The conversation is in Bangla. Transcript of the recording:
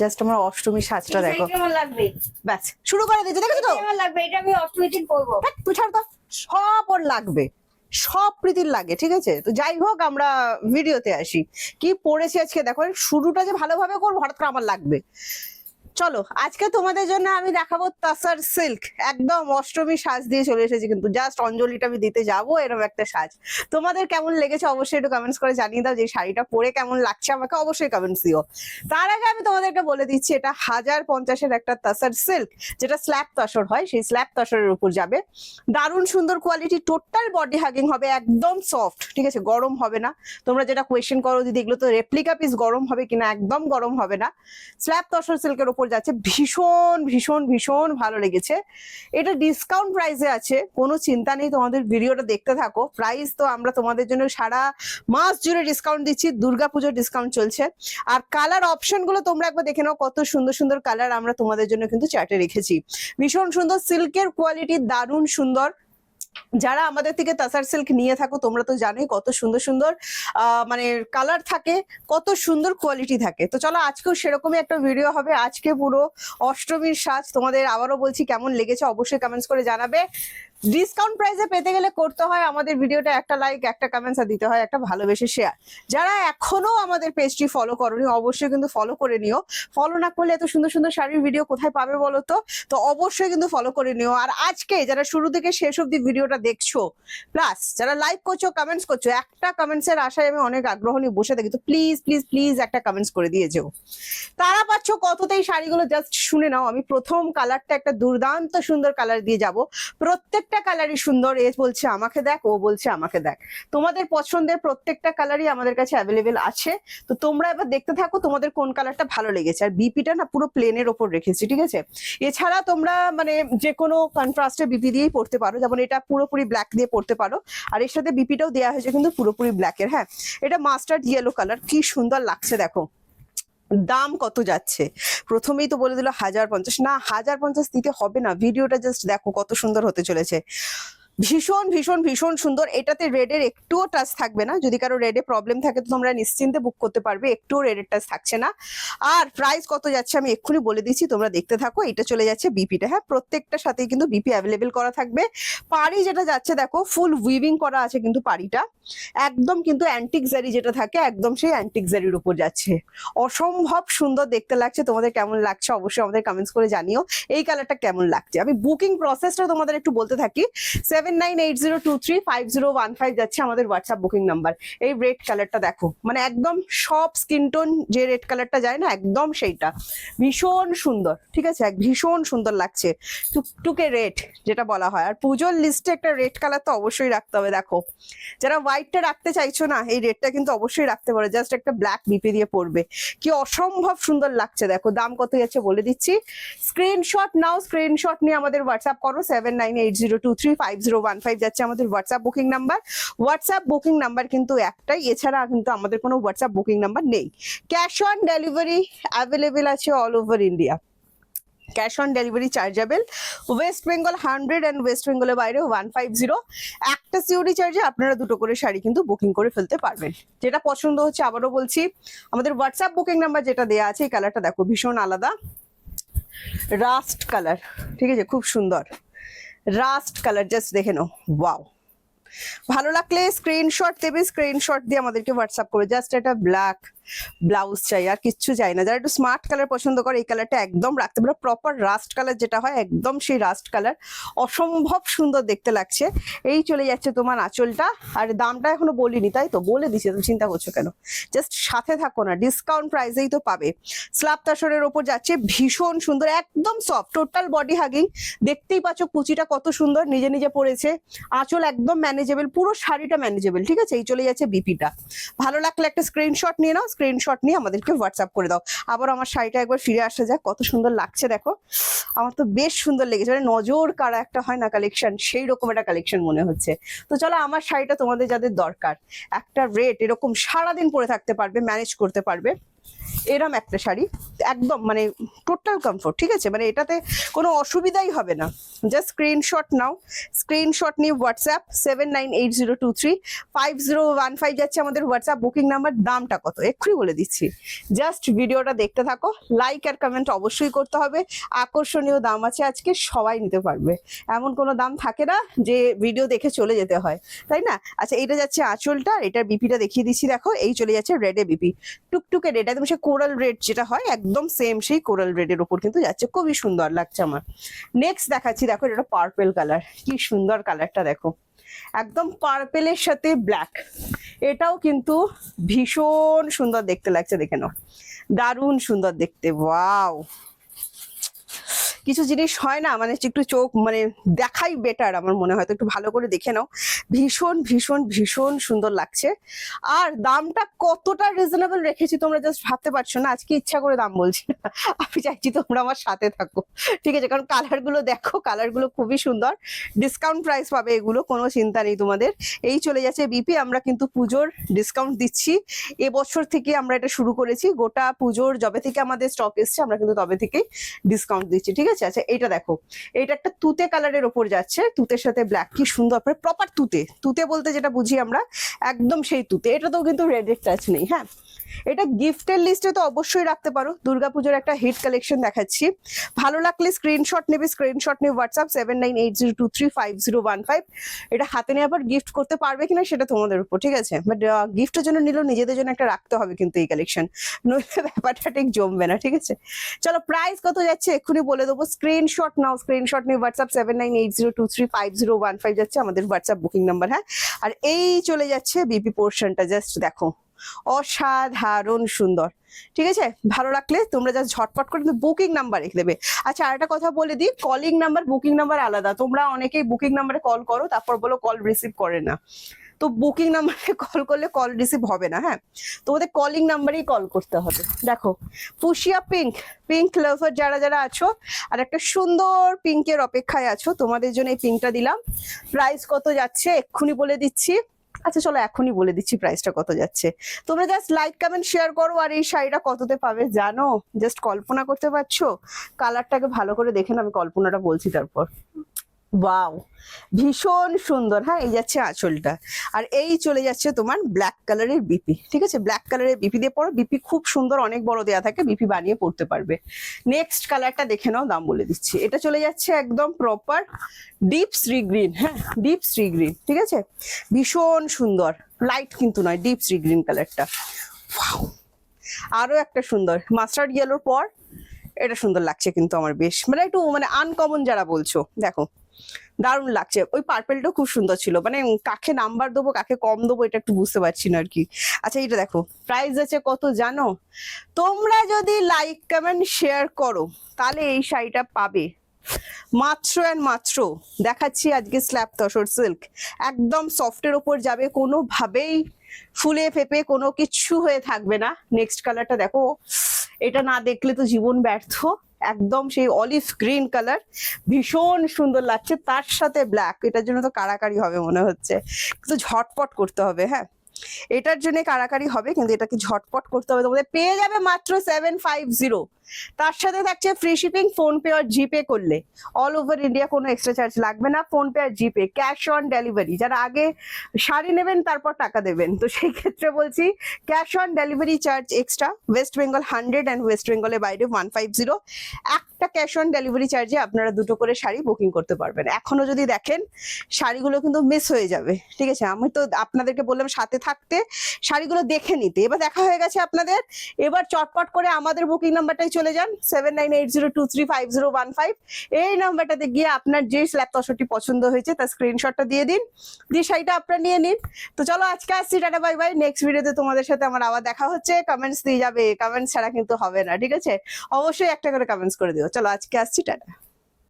জাস্ট আমার অষ্টমী সাজটা দেখো, কেমন লাগবে? ব্যাস শুরু করে দিয়েছে, দেখেছো তো? কেমন লাগবে? এটা আমি অষ্টমীর দিন পরবো। তুই ছাড় তো, সব ওর লাগবে, সব প্রীতির লাগে, ঠিক আছে? তো যাই হোক, আমরা ভিডিওতে আসি। কি পড়েছি আজকে দেখো, শুরুটা যে ভালোভাবে করবো, হঠাৎ করে আমার লাগবে। চলো, আজকে তোমাদের জন্য আমি দেখাবো তাসার সিল্ক, একদম অষ্টমী সাজ দিয়ে চলে এসেছি, কিন্তু জাস্ট অঞ্জলিটা আমি দিতে যাবো, এরকম একটা সাজ। তোমাদের কেমন লেগেছে অবশ্যই একটু কমেন্টস করে জানিয়ে দাও, যে শাড়িটা পরে কেমন লাগছে আমাকে অবশ্যই কমেন্টস দিও। তার আগে আমি তোমাদেরকে বলে দিচ্ছি, এটা 1050-এর একটা তাসার সিল্ক, যেটা স্ল্যাব তসর হয়, সেই স্ল্যাব তসরের উপর যাবে। দারুণ সুন্দর কোয়ালিটি, টোটাল বডি হাগিং হবে, একদম সফট, ঠিক আছে? গরম হবে না। তোমরা যেটা কোয়েশ্চেন করো দিদি এগুলো তো রেপ্লিকা পিস, গরম হবে কিনা, একদম গরম হবে না। স্ল্যাব তসর সিল্কের উপর যাচ্ছে, ভীষণ ভীষণ ভীষণ ভালো লেগেছে। এটা ডিসকাউন্ট প্রাইসে আছে, কোনো চিন্তা নেই, তোমাদের ভিডিওটা দেখতে থাকো। প্রাইস তো আমরা তোমাদের জন্য সারা মাস জুড়ে ডিসকাউন্ট দিচ্ছি, দুর্গাপুজোর ডিসকাউন্ট চলছে। আর কালার অপশন গুলো তোমরা একবার দেখে নাও, কত সুন্দর সুন্দর কালার আমরা তোমাদের জন্য কিন্তু চার্টে রেখেছি। ভীষণ সুন্দর, সিল্কের কোয়ালিটি দারুণ সুন্দর। যারা আমাদের থেকে তাসার সিল্ক নিয়ে থাকো তোমরা তো জানোই কত সুন্দর সুন্দর মানে কালার থাকে, কত সুন্দর কোয়ালিটি থাকে। তো চলো, আজকেও সেরকমই একটা ভিডিও হবে। আজকে পুরো অষ্টমীর সাজ, তোমাদের আবারও বলছি কেমন লেগেছে অবশ্যই কমেন্টস করে জানাবে। ডিসকাউন্ট প্রাইসে পেতে গেলে করতে হয় আমাদের ভিডিওটা একটা লাইক, একটা কমেন্টস, আর দিতে হয় একটা ভালোবেসে শেয়ার। যারা এখনো আমাদের পেজটি ফলো করোনি অবশ্যই কিন্তু ফলো করে নিও। ফলো না করলে এত সুন্দর সুন্দর শাড়ির ভিডিও কোথায় পাবে বলো তো? তো অবশ্যই কিন্তু ফলো করে নিও। আর আজকে যারা শুরু থেকে শেষ অব্দি ভিডিওটা দেখছো, প্লাস যারা লাইক করছো, কমেন্টস করছো, একটা কমেন্টস এর আশায় আমি অনেক আগ্রহ নিয়ে বসে থাকি, তো প্লিজ প্লিজ প্লিজ একটা কমেন্টস করে দিয়ে যেও। তারা পাচ্ছ কততেই শাড়িগুলো জাস্ট শুনে নাও। আমি প্রথম কালারটা একটা দুর্দান্ত সুন্দর কালার দিয়ে যাব, প্রত্যেকটা কালারই সুন্দর। এ বলছে আমাকে দেখ, ও বলছে আমাকে দেখ, তোমাদের পছন্দের প্রত্যেকটা কালারই আমাদের কাছে অ্যাভেলেবেল আছে। তো তোমরা এবার দেখতে থাকো তোমাদের কোন কালারটা ভালো লেগেছে। আর বিপিটা না পুরো প্লেনের ওপর রেখেছি, ঠিক আছে? এছাড়া তোমরা মানে যে কোনো কন্ট্রাস্টে বিপি দিয়েই পড়তে পারো, যেমন এটা পুরোপুরি ব্ল্যাক দিয়ে পড়তে পারো, আর এর সাথে বিপিটাও দেওয়া হয়েছে কিন্তু পুরোপুরি ব্ল্যাকের। হ্যাঁ, এটা মাস্টার্ড ইয়েলো কালার, কি সুন্দর লাগছে দেখো। দাম কত যাচ্ছে প্রথমেই তো বলে দিল 1050, না 1050 দিতে হবে না, ভিডিওটা জাস্ট দেখো কত সুন্দর হতে চলেছে। ভীষণ ভীষণ ভীষণ সুন্দর। এটাতে রেডের একটুও টাচ থাকবে না, যদি কারো রেডে প্রবলেম থাকে তো তোমরা নিশ্চিন্তে বুক করতে পারবে, একটুও রেডের টাচ থাকছে না। আর প্রাইস কত যাচ্ছে আমি এক্ষুনি বলে দিচ্ছি, তোমরা দেখতে থাকো। এটা চলে যাচ্ছে বিপিটা, হ্যাঁ প্রত্যেকটা সাথেই কিন্তু বিপি অ্যাভেলেবেল করা থাকবে। পাড়ি যেটা যাচ্ছে দেখো, ফুল উইভিং করা আছে কিন্তু পাড়িটা, একদম কিন্তু অ্যান্টিক জারি যেটা থাকে একদম সেই অ্যান্টিক জারির উপর যাচ্ছে। অসম্ভব সুন্দর দেখতে লাগছে। তোমাদের কেমন লাগছে অবশ্যই আমাদের কমেন্টস করে জানিও, এই কালারটা কেমন লাগছে। আমি বুকিং প্রসেসটা তোমাদের একটু বলতে থাকি। 7980235015 যাচ্ছে আমাদের হোয়াটসঅ্যাপ বুকিং নাম্বার। এই রেড কালারটা দেখো, মানে একদম সব স্কিন টোন যে রেড কালারটা যায় না, একদম সেইটা, ভীষণ সুন্দর, ঠিক আছে? ভীষণ সুন্দর লাগছে, টুকটুকে রেড যেটা বলা হয়। আর পুজোর লিস্টে একটা রেড কালার তো অবশ্যই রাখতে হবে। দেখো, যারা হোয়াইটটা রাখতে চাইছো না, এই রেডটা কিন্তু অবশ্যই রাখতে পারো, জাস্ট একটা ব্ল্যাক বিপি দিয়ে পড়বে, কি অসম্ভব সুন্দর লাগছে দেখো। দাম কত যাচ্ছে বলে দিচ্ছি, স্ক্রিনশট নাও, স্ক্রিনশট নিয়ে আমাদের হোয়াটসঅ্যাপ করো। 7980235015 যাচ্ছে আমাদের WhatsApp booking number. WhatsApp booking number কিন্তু একটাই, এছাড়া কিন্তু আমাদের কোনো হোয়াটসঅ্যাপ বুকিং নাম্বার নেই। ক্যাশ অন ডেলিভারি অ্যাভেলেবেল আছে all over India, cash on delivery chargeable. West Bengal 100 and West বেঙ্গলের বাইরে 150। একটা সিওডি চার্জে আপনারা দুটো করে শাড়ি কিন্তু বুকিং করে ফেলতে পারবেন। যেটা পছন্দ হচ্ছে আবারও বলছি, আমাদের হোয়াটসঅ্যাপ বুকিং নাম্বার যেটা দেওয়া আছে, এই কালারটা দেখো ভীষণ আলাদা, রাস্ট কালার, ঠিক আছে? খুব সুন্দর রাস্ট কালার, জাস্ট দেখে নাও, ওয়াও। ভালো লাগলে স্ক্রিনশট দেবে, স্ক্রিনশট দিয়ে আমাদেরকে হোয়াটসঅ্যাপ করে। জাস্ট এটা ব্ল্যাক ব্লাউজ চাই, আর কিচ্ছু চাই না। যারা একটু স্মার্ট কালার পছন্দ করে এই কালারটা একদম রাখতে পারো, প্রপার রাস্ট কালার যেটা হয়, একদম সেই রাস্ট কালার, অসম্ভব সুন্দর দেখতে লাগছে। এই চলে যাচ্ছে তোমার আঁচলটা। আর দামটা এখনো বলিনি, তাই তো? বলে দিচ্ছি, তুমি চিন্তা করছো কেন? জাস্ট সাথে থাকো না, ডিসকাউন্ট প্রাইসেই তো পাবে। স্ল্যাব তাসরের ওপর যাচ্ছে, ভীষণ সুন্দর, একদম সফট, টোটাল বডি হাগিং। দেখতেই পাচ্ছ কুচিটা কত সুন্দর নিজে নিজে পড়েছে, আঁচল একদম ম্যানেজেবল, পুরো শাড়িটা ম্যানেজেবল, ঠিক আছে? এই চলে যাচ্ছে বিপিটা। ভালো লাগলে একটা স্ক্রিনশট নিয়ে নাও, স্ক্রিনশট নিয়ে আমাদেরকে হোয়াটসঅ্যাপ করে দাও। আবার আমার শাড়িটা একবার ফিরে আসা যাক, কত সুন্দর লাগছে দেখো, আমার তো বেশ সুন্দর লেগেছে, মানে নজর কাড়া একটা হয় না কালেকশন, সেই রকম একটা কালেকশন মনে হচ্ছে। তো চলো, আমার শাড়িটা তোমাদের যাদের দরকার, একটা রেট এরকম সারাদিন পরে থাকতে পারবে, ম্যানেজ করতে পারবে, এরম একটা শাড়ি একদম মানে টোটাল কমফোর্ট, ঠিক আছে, মানে এটাতে কোনো অসুবিধাই হবে না। জাস্ট স্ক্রিনশট নাও, স্ক্রিনশট নিয়ে হোয়াটসঅ্যাপ 7980235015 যাচ্ছে আমাদের হোয়াটসঅ্যাপ বুকিং নাম্বার। দামটা কত এক্ষুনি বলে দিচ্ছি, জাস্ট ভিডিওটা দেখতে থাকো। লাইক আর কমেন্ট অবশ্যই করতে হবে। আকর্ষণীয় দাম আছে আজকে, সবাই নিতে পারবে, এমন কোনো দাম থাকে না যে ভিডিও দেখে চলে যেতে হয়, তাই না? আচ্ছা, এটা যাচ্ছে আঁচলটা, আর এটার বিপিটা দেখিয়ে দিচ্ছি। দেখো এই চলে যাচ্ছে রেডে বিপি, টুকটুকে রেড, একদম সে কোরাল রেড যেটা হয় একদম সেম সেই কোরাল রেডের উপর কিন্তু যাচ্ছে, খুবই সুন্দর লাগছে আমার। নেক্সট দেখাচ্ছি, দেখো এটা পার্পেল কালার, কি সুন্দর কালারটা দেখো, একদম পার্পেলের সাথে ব্ল্যাক, এটাও কিন্তু ভীষণ সুন্দর দেখতে লাগছে, দেখে নাও, দারুণ সুন্দর দেখতে। ওয়াও, কিছু জিনিস হয় না মানে একটু চোখ মানে দেখাই বেটার, আমার মনে হয়, তো একটু ভালো করে দেখে নাও। ভীষণ ভীষণ ভীষণ সুন্দর লাগছে। আর দামটা কতটা রিজনেবল রেখেছি তোমরা জাস্ট ভাবতে পারছো না। আজকে ইচ্ছা করে দাম বলছি না, আমি চাইছি তোমরা আমার সাথে থাকো, ঠিক আছে, কারণ কালারগুলো দেখো, কালারগুলো খুবই সুন্দর, ডিসকাউন্ট প্রাইস পাবে এগুলো, কোনো চিন্তা নেই তোমাদের। এই চলে যাচ্ছে বিপি, আমরা কিন্তু পুজোর ডিসকাউন্ট দিচ্ছি এবছর থেকে, আমরা এটা শুরু করেছি, গোটা পুজোর যবে থেকে আমাদের স্টক এসছে আমরা কিন্তু তবে থেকেই ডিসকাউন্ট দিচ্ছি, ঠিক আছে। আচ্ছা, এটা দেখো, এটা একটা তুতে কালারের ওপর যাচ্ছে, তুতের সাথে ব্ল্যাক, কি সুন্দর, প্রপার তুতে, তুতে বলতে যেটা বুঝি আমরা একদম সেই তুতে। এটাতেও কিন্তু রেডের টাচ নেই, হ্যাঁ। এটা গিফটের লিস্টে তো অবশ্যই রাখতে পারো, দুর্গাপুজোর একটা হিট কালেকশন দেখাচ্ছি। ভালো লাগলে স্ক্রিনশট নেবে, স্ক্রিনশট নিয়ে হোয়াটসঅ্যাপ 7980235015। এটা হাতে নিয়ে আবার গিফট করতে পারবে কিনা সেটা তোমাদের উপর, ঠিক আছে, বাট গিফটের জন্য নিলেও নিজেদের জন্য একটা রাখতে হবে কিন্তু এই কালেকশন, নইলে ব্যাপারটা ঠিক জমবে না, ঠিক আছে। চলো প্রাইস কত যাচ্ছে এক্ষুনি বলে দেবো, স্ক্রিনশট নাও, স্ক্রিনশট নিয়ে হোয়াটসঅ্যাপ 7980235015 যাচ্ছে আমাদের হোয়াটসঅ্যাপ বুকিং নাম্বার, হ্যাঁ। আর এই চলে যাচ্ছে বিপি পোর্শনটা, জাস্ট দেখো, অসাধারণ সুন্দর, ঠিক আছে। ভালো লাগলে তোমরা জাস্ট ঝটপট করে বুকিং নাম্বার রেখে দেবে। আচ্ছা, আর একটা কথা বলে দিই, কলিং নাম্বার বুকিং নাম্বার আলাদা, তোমরা অনেকেই বুকিং নাম্বারে কল করো তারপর বলো কল রিসিভ করে না, তো বুকিং নাম্বারে কল করলে কল রিসিভ হবে না, হ্যাঁ, তোমাদের কলিং নাম্বারেই কল করতে হবে। দেখো ফুশিয়া পিঙ্ক, পিঙ্ক লাভার যারা যারা আছো আর একটা সুন্দর পিঙ্কের অপেক্ষায় আছো, তোমাদের জন্য এই পিঙ্কটা দিলাম। প্রাইস কত যাচ্ছে এক্ষুনি বলে দিচ্ছি। আচ্ছা চলো এখনই বলে দিচ্ছি প্রাইসটা কত যাচ্ছে, তোমরা জাস্ট লাইক কমেন্ট শেয়ার করো। আর এই শাড়িটা কততে পাবে জানো, জাস্ট কল্পনা করতে পারছো? কালারটাকে ভালো করে দেখে না, আমি কল্পনাটা বলছি তারপর। ওয়াও, ভীষণ সুন্দর, হ্যাঁ। এই যাচ্ছে আঁচলটা, আর এই চলে যাচ্ছে তোমার ব্ল্যাক কালারের বিপি, ঠিক আছে, ব্ল্যাক কালারের বিপি দিয়ে পরো, বিপি খুব সুন্দর, অনেক বড় দেয়া থাকে, বিপি বানিয়ে পড়তে পারবে। নেক্সট কালারটা দেখে নাও, দাম বলে দিচ্ছি। এটা চলে যাচ্ছে একদম প্রপার ডিপ শ্রী গ্রিন, হ্যাঁ, ডিপ শ্রী গ্রিন, ঠিক আছে, ভীষণ সুন্দর, লাইট কিন্তু নয়, ডিপ শ্রী গ্রিন কালারটা। আরো একটা সুন্দর মাস্টার্ড ইয়েলোর পর এটা সুন্দর লাগছে কিন্তু আমার বেশ, মানে একটু মানে আনকমন যারা বলছো, দেখো দারুণ লাগছে। ওই পার্পেলটাও খুব সুন্দর ছিল, মানে কাকে নাম্বার দেবো কাকে কম দেবো এটা একটু বুঝতে পারছি না আর কি। আচ্ছা, এটা দেখো প্রাইস আছে কত জানো, তোমরা যদি লাইক কমেন্ট শেয়ার করো তাহলে এই শাড়িটা পাবে মাত্র অ্যান্ড মাত্র, দেখাচ্ছি আজকে স্ল্যাব তসর সিল্ক, একদম সফটের ওপর যাবে, কোনোভাবেই ফুলে ফেপে কোনো কিছু হয়ে থাকবে না। নেক্সট কালারটা দেখো, এটা না দেখলে তো জীবন ব্যর্থ, একদম সেই অলিভ গ্রিন কালার, ভীষণ সুন্দর লাগছে, তার সাথে ব্ল্যাক, এটার জন্য তো কারাকারি হবে মনে হচ্ছে, কিন্তু ঝটপট করতে হবে, হ্যাঁ, এটার জন্য কারাকারি হবে কিন্তু এটাকে ঝটপট করতে হবে। তোমাদের পেয়ে যাবে মাত্র 750, তার সাথে থাকছে ফ্রি শিপিং, ফোন পে আর জিপে করলে অল ওভার ইন্ডিয়া, কোনো এক্সট্রা চার্জ লাগবে না, ফোন পে আর জিপে, ক্যাশ অন ডেলিভারি। যারা আগে শাড়ি নেবেন তারপর টাকা দেবেন, তো সেই ক্ষেত্রে বলছি cash on delivery charge extra, West Bengal 100 and West বেঙ্গলের বাইরে 150। একটা ক্যাশ অন ডেলিভারি চার্জে আপনারা দুটো করে শাড়ি বুকিং করতে পারবেন। এখনো যদি দেখেন শাড়িগুলো কিন্তু মিস হয়ে যাবে, ঠিক আছে, আমি তো আপনাদেরকে বললাম সাথে থাকতে, শাড়িগুলো দেখে নিতে। এবার দেখা হয়ে গেছে আপনাদের, এবার চটপট করে আমাদের বুকিং নাম্বারটাই চলে যান 7980235015, এই নাম্বারটাতে গিয়ে আপনার যে স্ল্যাব তসরটি পছন্দ হয়েছে তার স্ক্রিনশটটা দিয়ে দিন, দিয়ে শাড়িটা আপনারা নিয়ে নিন। তো চলো আজকে আসছি, টাটা বাই বাই। নেক্সট ভিডিওতে তোমাদের সাথে আমার আবার দেখা হচ্ছে। কমেন্টস দিয়ে যাবে, কমেন্টস ছাড়া কিন্তু হবে না, ঠিক আছে, অবশ্যই একটা করে কমেন্টস করে দিও। চলো আজকে আসছি, টাটা।